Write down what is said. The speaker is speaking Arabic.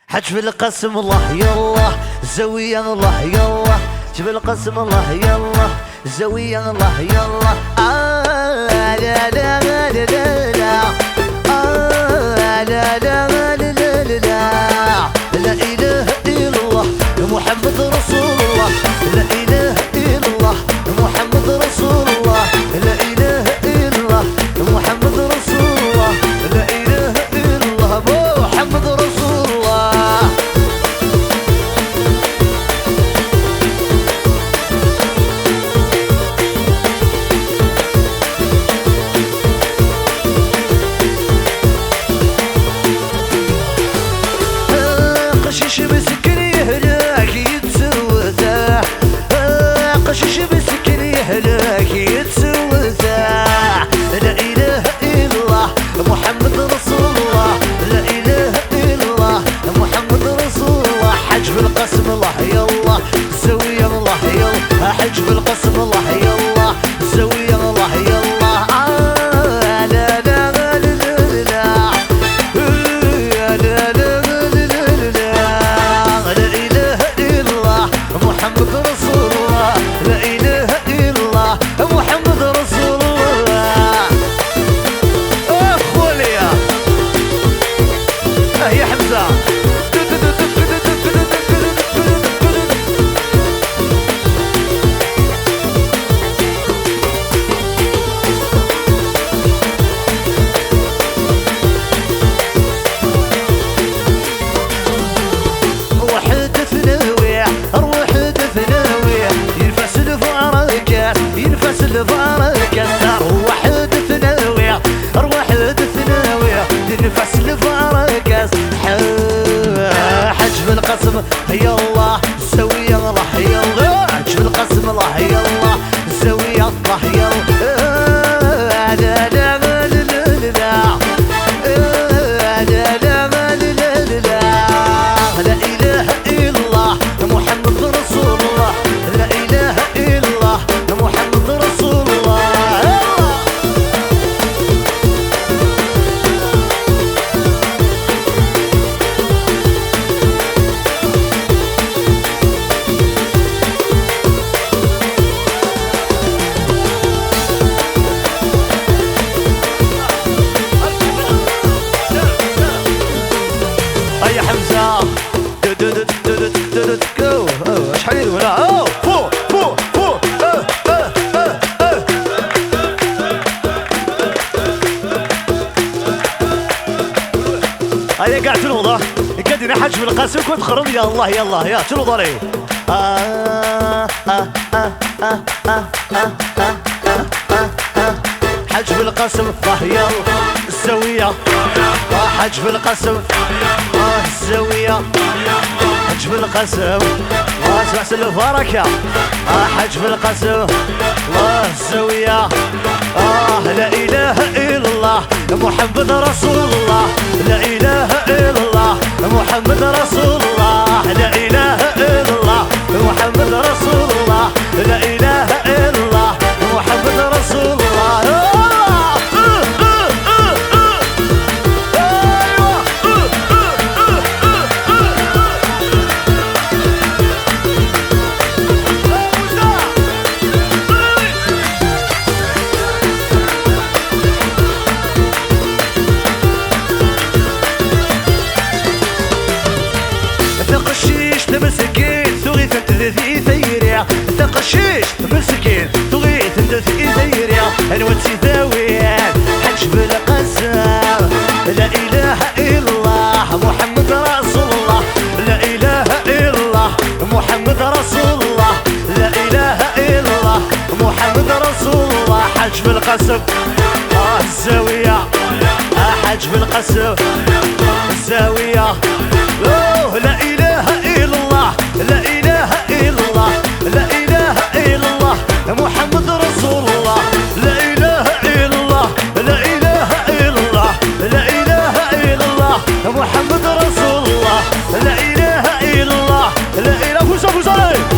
حجب القسم الله يلا زويا الله يلا حجب القسم الله يلا زويا الله يلا لا لا لا لا لا لا لا لا لا لا إله إلا الله محمد رسول الله لا إله إلا الله محمد رسول الله لا إله إلا الله محمد رسول الله لا إله إلا الله محمد رسول الله. قشيش مسكين يهلاك يتسوزع قشيش مسكين يهلاك يتسوزع لا إله إلا الله محمد رسول الله لا إله إلا الله محمد رسول الله. حجب القسم الله يلا زويا الله يلا حجب القسم الله يلا زويا الله يلا لا لا لا لا لا محمد رسول الله لا إله إلا الله محمد رسول الله. أخوالي يا حمزة ينفس البركة أرواح ثناوية أرواح ثناوية ينفس البركة حجب القسم يلا زويا الله يلا حجب القسم الله يلا زويا الله يلا لا لا لا لا لا إله إلا الله محمد رسول الله لا إله إلا الله محمد رسول الله. يا حمزة شحال هنا فوق فوق فوق هيا قاعد تنوضه قاعدين حجب القاسم كنت خرم يا الله يلا يا تنوض عليه حجب القسم يلا الزاوية حجب القسم الزاوية حجب القسم اسمع البركة حجب القسم الزاوية لا إله إلا الله محمد رسول الله لا إله إلا الله محمد رسول الله لا إله إلا الله محمد رسول الله لا إله إلا الله محمد رسول الله. تقشيش مسكين تغيث انت في ثيريا انوتي ذاويان حجب القسم لا اله الا الله محمد رسول الله لا اله الا الله محمد رسول الله لا اله الا الله محمد رسول الله. حجب القسم الزاوية حجب القسم الزاوية لا اله الا الله لا اله الا الله لا إله إلا الله محمد رسول الله لا إله إلا الله لا إله إلا الله لا إله إلا الله محمد رسول الله لا إله إلا الله لا إله إلا الله.